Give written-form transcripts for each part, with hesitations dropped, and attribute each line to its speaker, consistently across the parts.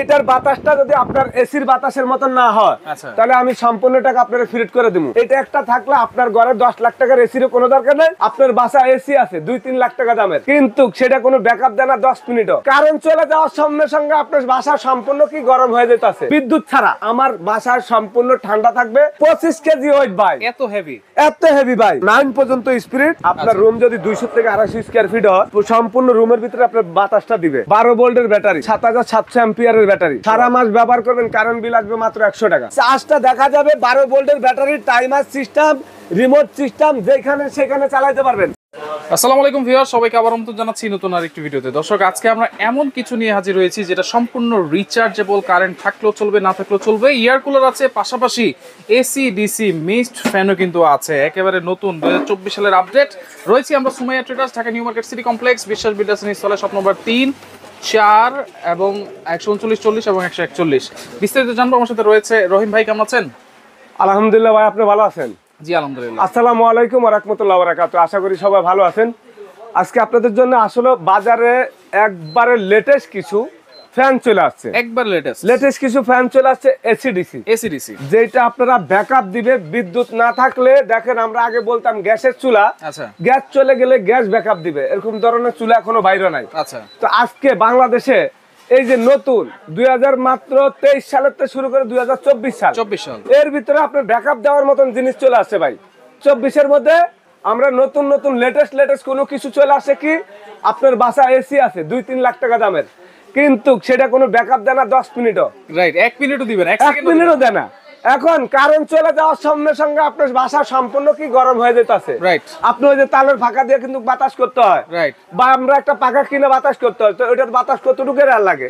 Speaker 1: এইটার বাতাসটা যদি আপনার এসির বাতাসের মতন না হয় তাহলে আমি সম্পূর্ণ টাকা আপনাকে ফিট করে দেবো। এটা একটা থাকলে আপনার ঘরে 10 লাখ টাকার এসির কোনো দরকার নাই। আপনার বাসায় এসি আছে 2-3 লাখ টাকা দামের, কিন্তু সেটা কোনো ব্যাকআপ দেয় না 10 মিনিটও। কারণ চলে যাওয়ার সঙ্গে সঙ্গে আপনার বাসা সম্পূর্ণ কি গরম হয়ে যেতেছে। বিদ্যুৎ ছাড়া আমার বাসার সম্পূর্ণ ঠান্ডা থাকবে। 25 কেজি ওয়েট ভাই, এত হেভি ভাই। 9 পর্যন্ত স্পিরিট। আপনার রুম যদি 200 থেকে 250 স্কয়ার ফিট হয়, সম্পূর্ণ রুমের ভিতরে আপনার বাতাসটা দিবে। 12 ভোল্টের ব্যাটারি, 7700 অ্যাম্পিয়ারের ব্যাটারি। সারা মাস ব্যবহার করবেন, কারেন্ট বিল আসবে মাত্র 100 টাকা। চার্জটা দেখা যাবে 12 ভোল্টের battery, timer system, remote system, যেখানে সেখানে চালাতে পারবেন।
Speaker 2: আসসালামু আলাইকুম ভিউয়ার, সবাইকে আবার আমন্ত্রণ জানাচ্ছি নতুন আরেকটি ভিডিওতে। দর্শক, আজকে আমরা এমন কিছু নিয়ে হাজির হয়েছি যেটা সম্পূর্ণ রিচার্জেবল, কারেন্ট থাকলেও চলবে, না থাকলেও চলবে। এয়ার কুলার আছে, পাশাপাশি এসি ডিসি মিক্সড ফ্যানও কিন্তু আছে। একেবারে নতুন 2024 সালের আপডেট রয়েছে। আমরা Sumaiya traders, Dhaka new market city complex, বিশ্বাস বিল্ডার্স নিচতলায়, শপ নম্বর 3, 4 এবং 139, 40 এবং 141। বিস্তারিত জানবো। আমার সাথে রয়েছে রহিম ভাই। কেমন আছেন?
Speaker 1: আলহামদুলিল্লাহ ভাই, আপনি ভালো আছেন?
Speaker 2: জি আলহামদুলিল্লাহ।
Speaker 1: আসসালামু আলাইকুম ওয়া রাহমাতুল্লাহি ওয়া বারাকাতুহু। আশা করি সবাই ভালো আছেন। আজকে আপনাদের জন্য আসলে বাজারে একবারে লেটেস্ট কিছু ফ্যান চলে আসছে।
Speaker 2: একবার লেটেস্ট
Speaker 1: কিছু ফ্যান চলে আসছে এসি ডিসি, যেটা আপনারা ব্যাকআপ দিবে। বিদ্যুৎ না থাকলে দেখেন, আমরা আগে বলতাম গ্যাসের চুলা, গ্যাস চলে গেলে গ্যাস ব্যাকআপ দিবে, এরকম ধরনের চুলা এখনো বাইরে নাই। তো আজকে বাংলাদেশে এই যে নতুন 2023 সালের থেকে শুরু করে 2024 সাল, এর ভিতরে আপনার ব্যাকআপ দেওয়ার মতন জিনিস চলে আসছে ভাই। 24-এর মধ্যে আমরা নতুন লেটেস্ট কোনো কিছু চলে আসে কি, আপনার বাসা এসি আছে 2-3 লাখ টাকা দামের, কিন্তু সেটা কোনো ব্যাকআপ দেয় না 10 মিনিটও।
Speaker 2: রাইট, 1 মিনিটও দিবেন, 1
Speaker 1: মিনিটও দেয় না। এখন কারেন্ট চলে যাওয়ার সঙ্গে সঙ্গে আপনার বাসা সম্পূর্ণ কি গরম হয়ে যেতেছে।
Speaker 2: রাইট,
Speaker 1: আপনি ওই যে তালের ফাঁকা দিয়ে কিন্তু বাতাস করতে হয়, রাইট, বা আমরা একটা পাখা কিনে বাতাস করতে হয়, তো ওইটার বাতাস কতটুকু আর লাগে।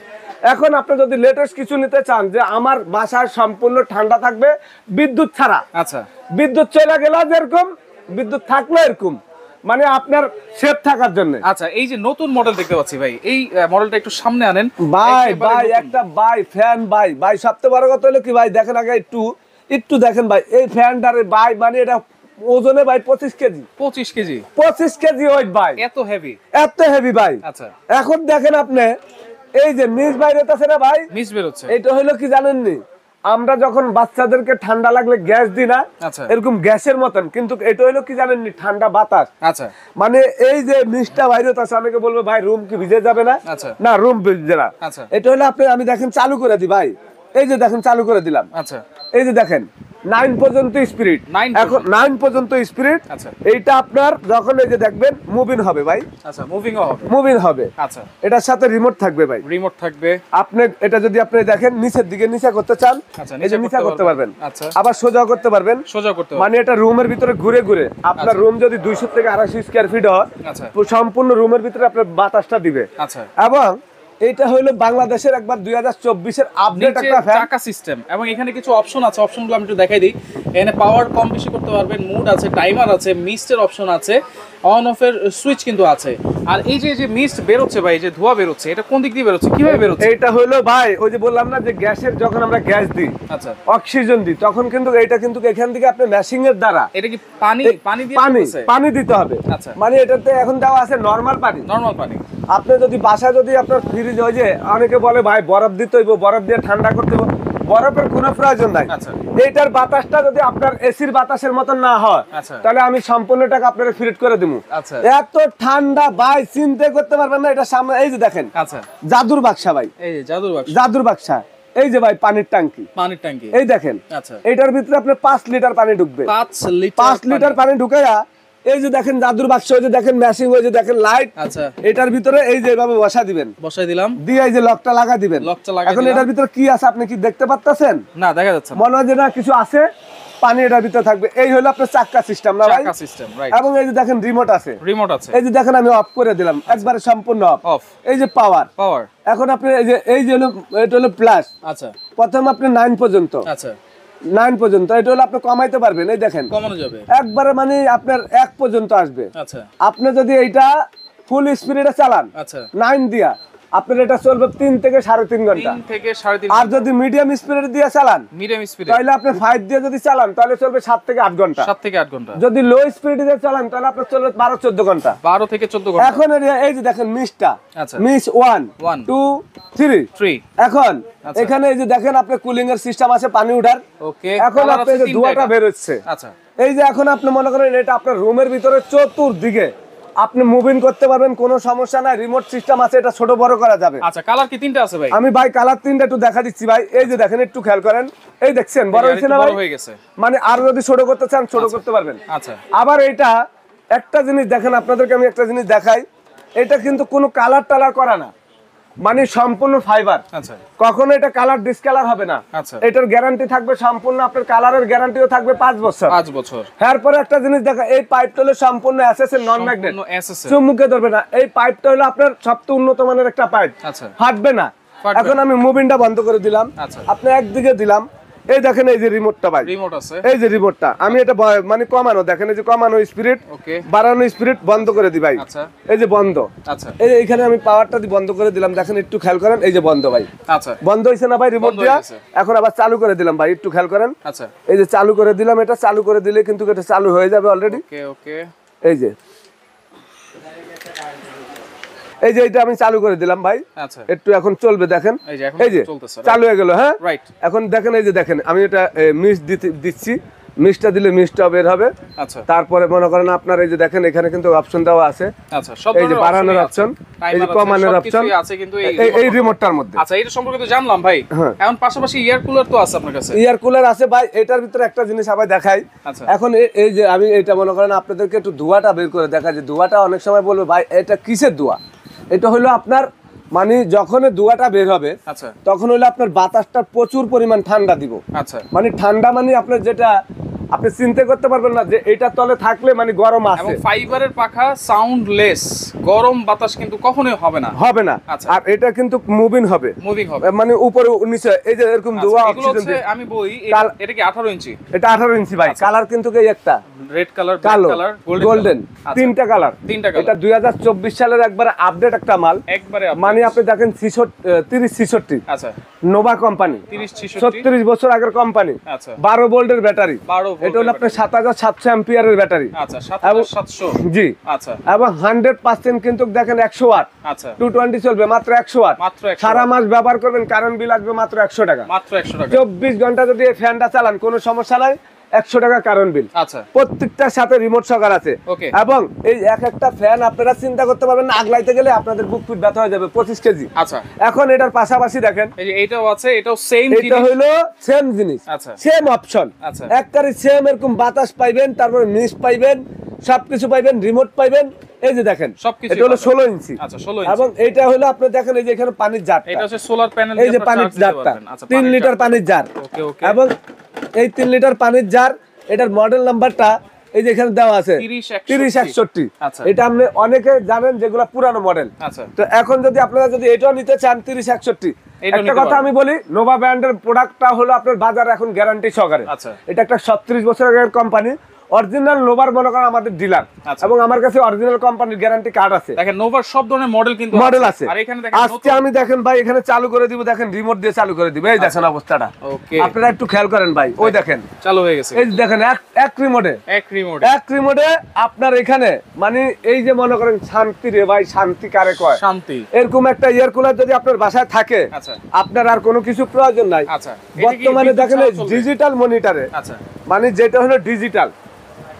Speaker 1: এখন আপনি যদি লেটেস্ট কিছু নিতে চান যে আমার বাসার সম্পূর্ণ ঠান্ডা থাকবে বিদ্যুৎ ছাড়া, বিদ্যুৎ চলে গেলে যেরকম, বিদ্যুৎ থাকলে এরকম, মানে আপনার সেফ থাকার জন্য।
Speaker 2: আচ্ছা, এই যে নতুন মডেল দেখতে পাচ্ছি ভাই, এই মডেলটা একটু সামনে আনেন
Speaker 1: ভাই। একটা ফ্যান ভাই সবচেয়ে বড় কথা হলো কি ভাই, দেখেন আগে একটু দেখেন ভাই, এই ফ্যানটারে ভাই, মানে এটা ওজনে ভাই 25 কেজি ওয়েট ভাই, এত হেভি ভাই। আচ্ছা, এখন দেখেন আপনি এই যে মিস বাইরে আছে না ভাই, মিস বের হচ্ছে। এটা হলো কি জানেননি, আমরা যখন বাচ্চাদেরকে ঠান্ডা লাগলে গ্যাস দিই না, এরকম গ্যাসের মতন, কিন্তু এটা হলো কি জানেননি, ঠান্ডা বাতাস। আচ্ছা, মানে এই যে মিসটা বাইরে আছে, অনেকে বলবে ভাই রুম কি ভিজে যাবে না? না, রুম ভিজে না। এটা হলো আপনি, আমি দেখেন চালু করে দিই ভাই, এই যে দেখেন চালু করে দিলাম। আচ্ছা, এই যে দেখেন 9 পর্যন্ত স্পিরিট, এখন 9 পর্যন্ত স্পিরিট। এইটা আপনার যখন এই যে দেখবেন মুভিং হবে ভাই। আচ্ছা, মুভিং হবে। আচ্ছা, এটার সাথে রিমোট থাকবে ভাই, রিমোট থাকবে। আপনি এটা যদি আপনি দেখেন নিচের দিকে নিচে করতে চান, এই যে নিচে করতে পারবেন। আচ্ছা, আবার সোজা করতে পারবেন, মানে এটা রুমের ভিতরে ঘুরে ঘুরে, আপনার রুম যদি 200 থেকে 250 স্কয়ার ফিট হয়, সম্পূর্ণ রুমের ভিতরে আপনার বাতাসটা দিবে। আচ্ছা, এবং এটা হলো বাংলাদেশের একবার 2024-এর আপডেট একটা ফ্যান, চাকা সিস্টেম, এবং এখানে কিছু অপশন আছে। অপশনগুলো আমি একটু দেখাই দিই। এখানে পাওয়ার কম বেশি করতে পারবেন, মুড আছে, টাইমার আছে, মিস্টের অপশন আছে, অন অফ এর সুইচ কিন্তু আছে। আর এই যে মিস্ট বের হচ্ছে ভাই, যে ধোঁয়া বের হচ্ছে, এটা কোন দিক দিয়ে বের হচ্ছে, কিভাবে বের হচ্ছে? এটা হলো ভাই, ওই যে বললাম না যে গ্যাসের, যখন আমরা গ্যাস দিই, আচ্ছা, অক্সিজেন দিই, তখন কিন্তু এটা কিন্তু এখান থেকে আপনি মেশিং এর দ্বারা, এটা কি পানি দিয়ে পানি দিতে হবে। আচ্ছা, মানে এটাতে এখন দেওয়া আছে নরমাল পানি। আপনি যদি বাসায় যদি আপনার ফ্রিজ, ওই যে অনেকে বলে ভাই বরফ দিতে হইব, বরফ দিয়ে ঠান্ডা করতে হইব, বরফের কোনো প্রয়োজন নাই। এইটার বাতাসটা যদি আপনার এসির বাতাসের মতন না হয়, তাহলে আমি সম্পূর্ণ টাকা আপনাকে ফিট করে দেবো। এত ঠান্ডা ভাই চিন্তা করতে পারবেন না। এটা সামনে এই যে দেখেন, জাদুর বাক্সা ভাই, এই যে জাদুর বাক্সা, এই যে ভাই পানির ট্যাঙ্কি, এই দেখেন। এইটার ভিতরে আপনার 5 লিটার পানি ঢুকবে, 5 লিটার পানি ঢুকাইয়া, এই যে দেখেন জাদুর বাক্স, ওই যে দেখেন মেশিং, ওই যে দেখেন লাইট। আচ্ছা, এটার ভিতরে এই যে এভাবে বসাই দিলাম, দিয়ে এই যে লকটা লাগা দিবেন। এখন এটার ভিতরে কি আছে আপনি কি দেখতে পাচ্ছেন? না, দেখা যাচ্ছে না, মনে হয় যে না কিছু আছে, পানি এটার ভিতরে থাকবে। এই হলো আপনার চাক্কা সিস্টেম না ভাই, এবং এই যে দেখেন রিমোট আছে, এই যে দেখেন আমি অফ করে দিলাম, একবারে সম্পূর্ণ অফ। এই যে পাওয়ার, এখন আপনি এই যে হলো, এটা হলো প্লাস। আচ্ছা, প্রথম আপনি 9 পর্যন্ত, আচ্ছা 9 পর্যন্ত, এটা হলো আপনি কমাইতে পারবেন। এই দেখেন কমানো যাবে একবারে, মানে আপনার 1 পর্যন্ত আসবে। আচ্ছা, আপনি যদি এইটা ফুল স্পিডে চালান, আচ্ছা 9 দিয়া, আপনার এটা চলবে 3 থেকে 3.5 ঘন্টা।
Speaker 2: 3 থেকে 3.5
Speaker 1: আর যদি মিডিয়াম স্পিড দিয়ে চালান,
Speaker 2: মিডিয়াম স্পিডে,
Speaker 1: তাহলে আপনি 5 দিয়ে যদি চালান তাহলে চলবে 7 থেকে 8 ঘন্টা।
Speaker 2: 7 থেকে 8 ঘন্টা।
Speaker 1: যদি লো স্পিড দিয়ে চালান তাহলে আপনার চলবে 12-14 ঘন্টা।
Speaker 2: 12 থেকে 14 ঘন্টা।
Speaker 1: এখন এই যে দেখেন মিসটা,
Speaker 2: আচ্ছা,
Speaker 1: মিস 1 2 3। এখন এখানে এই যে দেখেন আপনার কুলিং এর সিস্টেম আছে, পানি উঠার।
Speaker 2: ওকে,
Speaker 1: এখন আপনি যে ধোঁয়াটা বের হচ্ছে,
Speaker 2: আচ্ছা,
Speaker 1: এই যে এখন আপনি মনে করেন এটা আপনার রুমের ভিতরে চতুর্দিকে আপনি মুভিং করতে পারবেন, কোনো সমস্যা নাই। রিমোট সিস্টেম আছে, এটা ছোট বড় করা যাবে।
Speaker 2: আচ্ছা, কালার কি 3টা আছে ভাই?
Speaker 1: আমি ভাই কালার 3টা একটু দেখা দিচ্ছি ভাই। এই যে দেখেন, একটু খেয়াল করেন, এই দেখছেন বড় হয়েছে না ভাই?
Speaker 2: বড় হয়ে গেছে।
Speaker 1: মানে আর যদি ছোট করতে চান ছোট করতে পারবেন।
Speaker 2: আচ্ছা,
Speaker 1: আবার এটা একটা জিনিস দেখেন, আপনাদেরকে আমি একটা জিনিস দেখাই। এটা কিন্তু কোনো কালার টালার করা না, মানে সম্পূর্ণ ফাইবার।
Speaker 2: আচ্ছা,
Speaker 1: কখনো এটা কালার ডিসকালার হবে না।
Speaker 2: আচ্ছা,
Speaker 1: এটার গ্যারান্টি থাকবে সম্পূর্ণ, আপনার কালারের গ্যারান্টিও থাকবে 5 বছর।
Speaker 2: 5 বছর।
Speaker 1: এরপরে একটা জিনিস দেখা, এই পাইপটা হলো সম্পূর্ণ এসএস এর নন ম্যাগনেট, চুমুকে ধরবে না। এই পাইপটা হলো আপনার সবচেয়ে উন্নত মানের একটা পাইপ,
Speaker 2: আচ্ছা,
Speaker 1: ফাটবে না। এখন আমি মুভিংটা বন্ধ করে দিলাম,
Speaker 2: আচ্ছা,
Speaker 1: আপনি একদিকে দিলাম। এই দেখেন, এই যে রিমোটটা ভাই,
Speaker 2: রিমোট আছে,
Speaker 1: এই যে রিমোটটা আমি এটা মানে কমানো, দেখেন এই যে কমানো স্পিরিট,
Speaker 2: ওকে,
Speaker 1: বাড়ানো স্পিরিট বন্ধ করে দি ভাই।
Speaker 2: আচ্ছা,
Speaker 1: এই যে বন্ধ।
Speaker 2: আচ্ছা,
Speaker 1: এই যে এখানে আমি পাওয়ারটা দি বন্ধ করে দিলাম, দেখেন একটু খেয়াল করেন, এই যে বন্ধ ভাই।
Speaker 2: আচ্ছা,
Speaker 1: বন্ধ হইছে না ভাই রিমোট দিয়া? এখন আবার চালু করে দিলাম ভাই, একটু খেয়াল করেন।
Speaker 2: আচ্ছা,
Speaker 1: এই যে চালু করে দিলাম, এটা চালু করে দিলে কিন্তু এটা চালু হয়ে যাবে অলরেডি।
Speaker 2: ওকে, ওকে,
Speaker 1: এই যে এই যে এটা আমি চালু করে দিলাম ভাই।
Speaker 2: আচ্ছা,
Speaker 1: একটু এখন চলবে, দেখেন
Speaker 2: এই যে চলতেছে,
Speaker 1: চালু হয়ে গেল। হ্যাঁ,
Speaker 2: রাইট।
Speaker 1: এখন দেখেন, এই যে দেখেন আমি এটা মিস দিচ্ছি, মিসটা দিলে মিসটা বের হবে।
Speaker 2: আচ্ছা,
Speaker 1: তারপরে মনে করেন আপনার এই যে দেখেন এখানে কিন্তু অপশন দেওয়া আছে।
Speaker 2: আচ্ছা, সব
Speaker 1: এই যে বাড়ানোর অপশন, এই যে কমানোর অপশন
Speaker 2: আছে কিন্তু
Speaker 1: এই রিমোটটার মধ্যে।
Speaker 2: আচ্ছা, এটা সম্পর্কে তো জানলাম ভাই। এখন পাশাপাশি এয়ার কুলার তো আছে আপনার কাছে?
Speaker 1: এয়ার কুলার আছে ভাই, এটার ভিতরে একটা জিনিস আবার দেখাই।
Speaker 2: আচ্ছা,
Speaker 1: এখন এই যে আমি এটা মনে করেন আপনাদেরকে একটু ধোঁয়াটা বের করে দেখা, যে ধোঁয়াটা অনেক সময় বলবে ভাই এটা কিসের ধোঁয়া। এটা হলো আপনার মানে যখন ধোঁয়াটা বের হবে,
Speaker 2: আচ্ছা,
Speaker 1: তখন হলো আপনার বাতাসটা প্রচুর পরিমাণ ঠান্ডা দিব।
Speaker 2: আচ্ছা,
Speaker 1: মানে ঠান্ডা মানে আপনার যেটা আপনি চিন্তা করতে পারবেন না যে এটা তলে থাকলে মানে গরম আছে।
Speaker 2: এবং ফাইবারের পাখা সাউন্ডলেস, গরম বাতাস কিন্তু কখনোই হবে না,
Speaker 1: হবে না।
Speaker 2: আচ্ছা,
Speaker 1: আর এটা কিন্তু মুভিং হবে,
Speaker 2: মুভিং হবে,
Speaker 1: মানে উপরে নিচে এই যে এরকম ধোঁয়া অক্সিজেন
Speaker 2: দিয়ে। আমি বলি এটা কি 18 ইঞ্চি?
Speaker 1: এটা 18 ইঞ্চি ভাই। কালার কিন্তু এই একটা
Speaker 2: রেড কালার,
Speaker 1: কালো,
Speaker 2: কালার,
Speaker 1: গোল্ডেন, তিনটা কালার। এটা 2024 সালের একবারে আপডেট একটা মাল,
Speaker 2: একবারে
Speaker 1: মানে আপনি দেখেন 3066।
Speaker 2: আচ্ছা,
Speaker 1: নোভা কোম্পানি, 36 বছর আগের কোম্পানি।
Speaker 2: আচ্ছা,
Speaker 1: 12 ভোল্টের ব্যাটারি।
Speaker 2: 12 ভোল্ট,
Speaker 1: এটা হলো আপনার 7700 অ্যাম্পিয়ারের ব্যাটারি।
Speaker 2: আচ্ছা, 7700,
Speaker 1: জি।
Speaker 2: আচ্ছা,
Speaker 1: এবং 100% কিন্তু দেখেন 100 ওয়াট।
Speaker 2: আচ্ছা,
Speaker 1: 220 চলবে মাত্র 100 ওয়াট।
Speaker 2: মাত্র 100
Speaker 1: সারা মাস ব্যবহার করবেন, কারেন্ট বিল আসবে মাত্র 100 টাকা।
Speaker 2: মাত্র 100 টাকা।
Speaker 1: 24 ঘন্টা যদি এই ফ্যানটা চালান কোনো সমস্যা নাই, 100 টাকা কারেন্ট বিল।
Speaker 2: আচ্ছা,
Speaker 1: প্রত্যেকটার সাথে রিমোট সকার আছে।
Speaker 2: ওকে।
Speaker 1: এবং এই একটা ফ্যান আপনারা চিন্তা করতে পারবেন না, আগলাইতে গেলে আপনাদের বুক ফিট ব্যথা হয়ে যাবে, 25 কেজি।
Speaker 2: আচ্ছা,
Speaker 1: এখন এটার পাশাপাশি দেখেন
Speaker 2: এই যে এটাও আছে, এটাও সেম জিনিস,
Speaker 1: এটা হলো সেম জিনিস,
Speaker 2: আচ্ছা,
Speaker 1: সেম অপশন।
Speaker 2: আচ্ছা,
Speaker 1: একবারে সেম এরকম বাতাস পাইবেন, তারপরে মিস পাইবেন, সবকিছু পাইবেন, রিমোট পাইবেন। এই যে দেখেন
Speaker 2: সবকিছু,
Speaker 1: এটা হলো 16 ইঞ্চি।
Speaker 2: আচ্ছা, 16 ইঞ্চি।
Speaker 1: এবং এটা হলো আপনি দেখেন এই যে এখানে পানির জার,
Speaker 2: এটা হচ্ছে সোলার প্যানেল,
Speaker 1: এই যে পানির জারটা 3 লিটার পানির জার।
Speaker 2: ওকে, ওকে।
Speaker 1: এবং এই 3 লিটার পানির জার, এটার মডেল নাম্বারটা এই যে এখানে দেওয়া আছে 3061।
Speaker 2: আচ্ছা,
Speaker 1: এটা আপনি অনেকে জানেন যেগুলো পুরানো মডেল।
Speaker 2: আচ্ছা,
Speaker 1: তো এখন যদি আপনারা যদি এটাও নিতে চান 3061, একটা কথা আমি বলি, নোভা ব্র্যান্ডের প্রোডাক্টটা হলো আপনার বাজারে এখন গ্যারান্টি সহকারে।
Speaker 2: আচ্ছা,
Speaker 1: এটা একটা 36 বছর আগের কোম্পানি, অরিজিনাল নোভার মনে করেন আমাদের ডিলার।
Speaker 2: আচ্ছা।
Speaker 1: এবং আমার কাছে অরিজিনাল কোম্পানির গ্যারান্টি কার্ড আছে।
Speaker 2: দেখেন নোভার সব ধরনের মডেল কিন্তু
Speaker 1: মডেল আছে।
Speaker 2: আর এখানে দেখেন
Speaker 1: আজকে আমি দেখেন ভাই এখানে চালু করে দিব, দেখেন রিমোট দিয়ে চালু করে দিব। এই দেখেন অবস্থাটা,
Speaker 2: ওকে,
Speaker 1: আপনারা একটু খেয়াল করেন ভাই। ওই দেখেন
Speaker 2: চালু হয়ে গেছে,
Speaker 1: এই দেখেন এক রিমোটে আপনার এখানে মানে এই যে মনে করেন শান্তি রে ভাই, শান্তি কারে কয়,
Speaker 2: শান্তি।
Speaker 1: এরকম একটা এয়ার কুলার যদি আপনার বাসায় থাকে,
Speaker 2: আচ্ছা,
Speaker 1: আপনার আর কোনো কিছু প্রয়োজন নাই।
Speaker 2: আচ্ছা,
Speaker 1: বর্তমানে দেখেন ডিজিটাল মনিটরে,
Speaker 2: আচ্ছা,
Speaker 1: মানে যেটা হলো ডিজিটাল,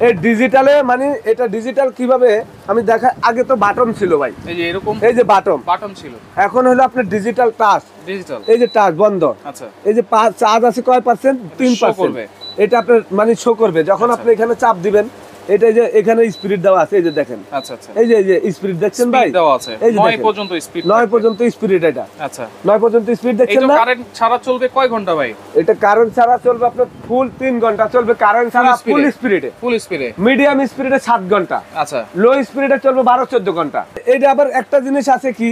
Speaker 1: এই ডিজিটালে মানে এটা ডিজিটাল কিভাবে আমি দেখা, আগে তো বাটন ছিল ভাই,
Speaker 2: এই যে এরকম,
Speaker 1: এই যে বাটন
Speaker 2: ছিল,
Speaker 1: এখন হলো আপনার ডিজিটাল টাচ,
Speaker 2: ডিজিটাল,
Speaker 1: এই যে টাচ বন্ধ।
Speaker 2: আচ্ছা,
Speaker 1: এই যে চার্জ আছে কয় পার্সেন্ট, 3%। এটা আপনার মানে শো করবে যখন আপনি এখানে চাপ দিবেন। এটা যে এখানে স্পিড দেওয়া আছে, এই যে দেখেন,
Speaker 2: আচ্ছা, আচ্ছা,
Speaker 1: এই যে স্পিড দেখছেন ভাই,
Speaker 2: দেওয়া আছে,
Speaker 1: এই যে
Speaker 2: 9 পর্যন্ত স্পিড,
Speaker 1: 9 পর্যন্ত স্পিড। এটা
Speaker 2: আচ্ছা,
Speaker 1: 9 পর্যন্ত স্পিড দেখছেন
Speaker 2: এটা
Speaker 1: না?
Speaker 2: কারেন্ট ছাড়া চলবে কয় ঘন্টা ভাই?
Speaker 1: এটা কারেন্ট ছাড়া চলবে আপনার ফুল 3 ঘন্টা চলবে, কারেন্ট ছাড়া ফুল স্পিডে। মিডিয়াম স্পিডে 7 ঘন্টা।
Speaker 2: আচ্ছা,
Speaker 1: লো স্পিডে চলবে 12-14 ঘন্টা। এইটা আবার একটা জিনিস আছে কি,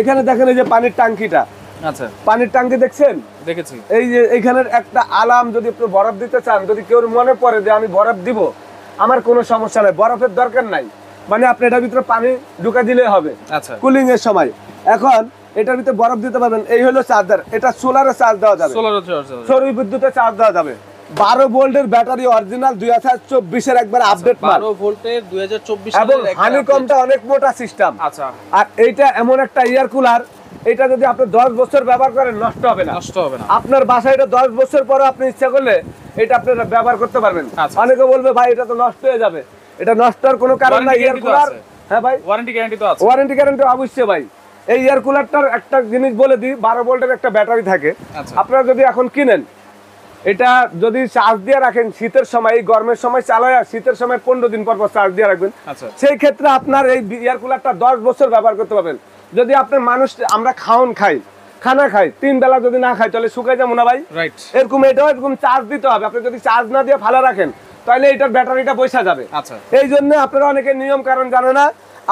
Speaker 1: এখানে দেখেন এই যে পানির ট্যাঙ্কিটা,
Speaker 2: আচ্ছা,
Speaker 1: পানির ট্যাঙ্কি দেখছেন,
Speaker 2: দেখেছি।
Speaker 1: এই যে এখানের একটা আলাম, যদি আপনি বরফ দিতে চান, যদি কেউ মনে পড়ে যে আমি বরফ দিব, আমার কোনো সমস্যা নাই, বরফের দরকার নাই, মানে আপনি এটার ভিতরে পানি ঢুকা দিলে হবে,
Speaker 2: আচ্ছা,
Speaker 1: কুলিং এর সময়। এখন এটার ভিতরে বরফ দিতে পারবেন। এই হলো চার্জার, এটা সোলারে চার্জ দেওয়া যাবে,
Speaker 2: সোলার চার্জ,
Speaker 1: সৌর বিদ্যুতে চার্জ দেওয়া যাবে। 12 ভোল্টের ব্যাটারি, অরিজিনাল 2024 এর একবার আপডেট মাল,
Speaker 2: 12 ভোল্টের 2024
Speaker 1: এবং
Speaker 2: এর
Speaker 1: হানিকমটা অনেক মোটা সিস্টেম।
Speaker 2: আচ্ছা,
Speaker 1: আর এইটা এমন একটা এয়ার কুলার, এটা যদি আপনি 10 বছর ব্যবহার করেন নষ্ট হবে না,
Speaker 2: নষ্ট হবে না।
Speaker 1: আপনার বাসায় এটা 10 বছর পরে আপনি ইচ্ছা করলে এটা আপনারা ব্যবহার করতে পারবেন।
Speaker 2: আচ্ছা।
Speaker 1: অনেকে বলবে ভাই এটা তো নষ্ট হয়ে যাবে, এটা নষ্ট হওয়ার কোনো কারণ নাই। এয়ার কুলার, হ্যাঁ ভাই,
Speaker 2: ওয়ারেন্টি গ্যারান্টি তো আছে।
Speaker 1: ওয়ারেন্টি গ্যারান্টি অবশ্যই ভাই। এই এয়ার কুলারটার একটা জিনিস বলে দিই, 12 ভোল্টের একটা ব্যাটারি থাকে।
Speaker 2: আচ্ছা।
Speaker 1: আপনারা যদি এখন কিনেন, এটা যদি চার্জ দিয়ে রাখেন শীতের সময়, এই গরমের সময় চালায়, শীতের সময় 15 দিন পর পর চার্জ দিয়ে রাখবেন,
Speaker 2: আচ্ছা,
Speaker 1: সেই ক্ষেত্রে আপনার এই এয়ার কুলারটা 10 বছর ব্যবহার করতে পারবেন। যদি আপনার মানুষ, আমরা খানা খাই 3 বেলা যদি না খাই তাহলে শুকাই যাবো না ভাই,
Speaker 2: রাইট।
Speaker 1: এরকম এটাও এরকম চার্জ দিতে হবে। আপনি যদি চার্জ না দিয়ে ফালা রাখেন তাহলে এটার ব্যাটারিটা বসে যাবে।
Speaker 2: আচ্ছা,
Speaker 1: এই জন্য আপনারা অনেকে নিয়ম কারণ জানে না,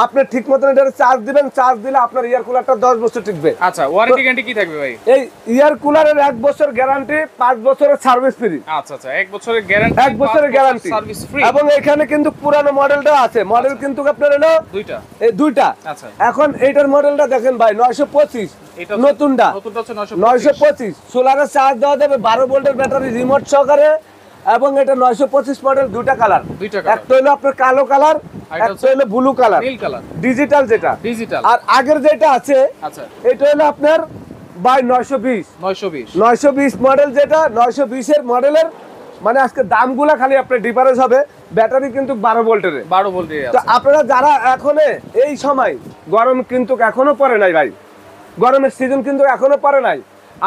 Speaker 1: আপনি ঠিক মতন এটা চার্জ দিবেন, চার্জ দিলে আপনার এয়ার কুলারটা 10 বছর টিকবে।
Speaker 2: আচ্ছা, ওয়ারেন্টি গ্যারান্টি কি থাকবে ভাই?
Speaker 1: এই এয়ার কুলারের 1 বছর গ্যারান্টি, 5 বছরের সার্ভিস ফ্রি।
Speaker 2: আচ্ছা আচ্ছা, 1 বছরের গ্যারান্টি,
Speaker 1: 1 বছরের গ্যারান্টি,
Speaker 2: সার্ভিস ফ্রি।
Speaker 1: এবং এখানে কিন্তু পুরানো মডেলটা আছে, মডেল কিন্তু আপনার হলো
Speaker 2: দুইটা।
Speaker 1: এই দুইটা।
Speaker 2: আচ্ছা,
Speaker 1: এখন এইটার মডেলটা দেখেন ভাই, 925,
Speaker 2: এটা
Speaker 1: নতুনটা
Speaker 2: হচ্ছে
Speaker 1: 925, সোলারে চার্জ দেওয়া যাবে, 12 ভোল্টের ব্যাটারি রিমোট সহকারে, এবং এটা 925 মডেল, দুইটা কালার। একটা হলো আপনার কালো কালার, একটা হলো ব্লু কালার,
Speaker 2: নীল কালার,
Speaker 1: ডিজিটাল যেটা
Speaker 2: ডিজিটাল।
Speaker 1: আর আগের যেটা আছে,
Speaker 2: আচ্ছা,
Speaker 1: এটা হলো আপনার বাই 920 মডেল, যেটা 920 এর মডেলের, মানে আজকে দামগুলা খালি আপনার ডিফারেন্স হবে। ব্যাটারি কিন্তু 12 ভোল্টের।
Speaker 2: 12 ভোল্টের
Speaker 1: তো
Speaker 2: আছে।
Speaker 1: আপনারা যারা এখন এই সময়, গরম কিন্তু এখনো পড়ে নাই ভাই, গরমের সিজন কিন্তু এখনো পড়ে নাই,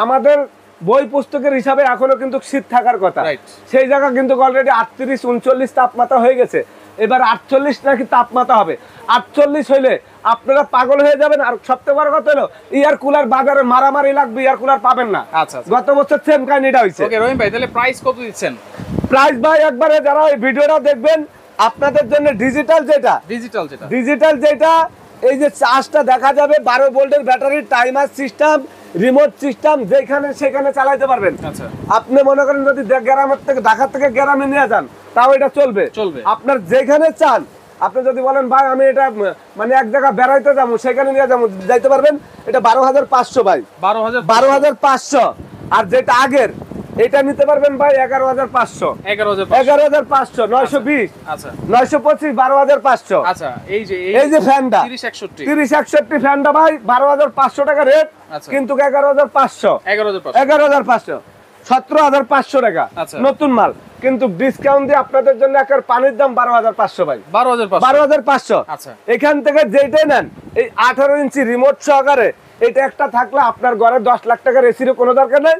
Speaker 1: আমাদের বই পুস্তকের হিসাবে এখনো কিন্তু শীত থাকার কথা,
Speaker 2: Right.
Speaker 1: সেই জায়গা কিন্তু অলরেডি 38, 39 তাপমাত্রা হয়ে গেছে। এবার 48 নাকি তাপমাত্রা হবে। 48 হইলে আপনারা পাগল হয়ে যাবেন। আর সবচেয়ে বড় কথা হলো এয়ার কুলার বাজারে মারামারি লাগবে, এয়ার কুলার পাবেন না।
Speaker 2: আচ্ছা আচ্ছা,
Speaker 1: গত বছর সেম কাহিনীটা হইছে।
Speaker 2: ওকে রহিম ভাই, তাহলে প্রাইস কত দিচ্ছেন?
Speaker 1: প্রাইস ভাই একবারে, যারা এই ভিডিওটা দেখবেন আপনাদের জন্য ডিজিটাল যেটা, এই যে চার্জটা দেখা যাবে, 12 ভোল্টের battery, timer system, remote system, যেখানে সেখানে চালাতে পারবেন।
Speaker 2: আচ্ছা,
Speaker 1: আপনি মনে করেন যদি গ্রামের থেকে, ঢাকা থেকে গ্রামে নিয়ে যান, তাও এটা চলবে। আপনার যেখানে চান, আপনি যদি বলেন ভাই আমি এটা মানে এক জায়গা বেড়াইতে যাবো, সেখানে নিয়ে যাবো, যাইতে পারবেন। এটা 12,500 ভাই, 12,500। আর যেটা আগের, এটা নিতে পারবেন ভাই 11,500, 11,500, 920,
Speaker 2: আচ্ছা,
Speaker 1: 925, 12,500।
Speaker 2: আচ্ছা, এই যে
Speaker 1: ফ্যানটা 3061 ফ্যানটা ভাই 12,500 টাকা রেট,
Speaker 2: আচ্ছা,
Speaker 1: কিন্তু 11,500, 17,500 টাকা নতুন মাল, কিন্তু ডিসকাউন্ট দিয়ে আপনাদের জন্য একের পানির দাম 12,500 ভাই, 12,500।
Speaker 2: আচ্ছা,
Speaker 1: এখান থেকে যেটাই নেন, এই 18 ইঞ্চি রিমোট সহকারে, এটা একটা থাকলে আপনার ঘরে 10 লাখ টাকার এসির কোনো দরকার নেই,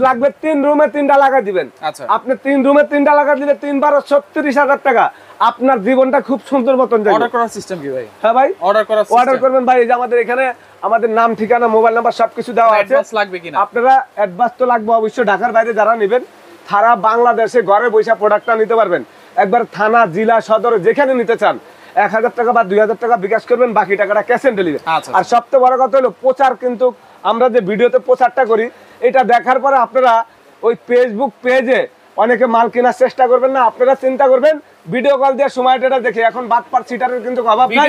Speaker 1: লাগবে 3 রুমে 3টা লাগা দিবেন।
Speaker 2: আচ্ছা,
Speaker 1: আপনি 3 রুমে 3টা লাগা দিলে 3 বার 36,000 টাকা, আপনার জীবনটা খুব সুন্দর মতন যাবে।
Speaker 2: অর্ডার করার সিস্টেম কি ভাই?
Speaker 1: হ্যাঁ ভাই, অর্ডার করবেন ভাই। এই যে আমাদের এখানে আমাদের নাম, ঠিকানা, মোবাইল নাম্বার সবকিছু দেওয়া আছে।
Speaker 2: অ্যাডভান্স লাগবে কিনা?
Speaker 1: আপনারা অ্যাডভান্স তো লাগবে অবশ্যই। ঢাকার বাইরে যারা নেবেন, সারা বাংলাদেশে ঘরে বসে প্রোডাক্টটা নিতে পারবেন। একবার থানা, জেলা, সদর যেখানে নিতে চান 1000 টাকা বা 2000 টাকা বিকাশ করবেন, বাকি টাকাটা ক্যাশ অন ডেলিভারি। আর সবচেয়ে বড় কথা হলো প্রচার, কিন্তু আমরা যে ভিডিওতে প্রচারটা করি, এটা দেখার পরে আপনারা ওই ফেসবুক পেজে অনেকে মাল কেনার চেষ্টা করবেন না, আপনারা চিন্তা করবেন ভিডিও কল দিয়ে সময়টা দেখে। এখন বাটপার সিটারের কিন্তু অভাব নাই,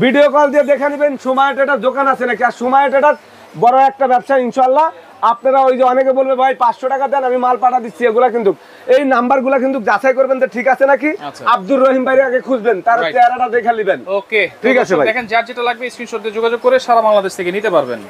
Speaker 1: ভিডিও কল দিয়ে দেখে নেবেন সময়টার দোকান আছে নাকি। আর সময়টার বড় একটা ব্যবসা ইনশাআল্লাহ। আপনারা ওই যে অনেকে বলবে ভাই 500 টাকা দেন আমি মাল পাঠা দিচ্ছি, এগুলা কিন্তু এই নাম্বারগুলা কিন্তু যাচাই করবেন যে ঠিক আছে নাকি। আব্দুর রহিম ভাই আগে খুঁজবেন, তার চেহারাটা দেখে নেবেন।
Speaker 2: ওকে, ঠিক আছে ভাই, দেখেন যার যেটা লাগবে স্ক্রিনশট দিয়ে যোগাযোগ করে সারা বাংলাদেশ থেকে নিতে পারবেন।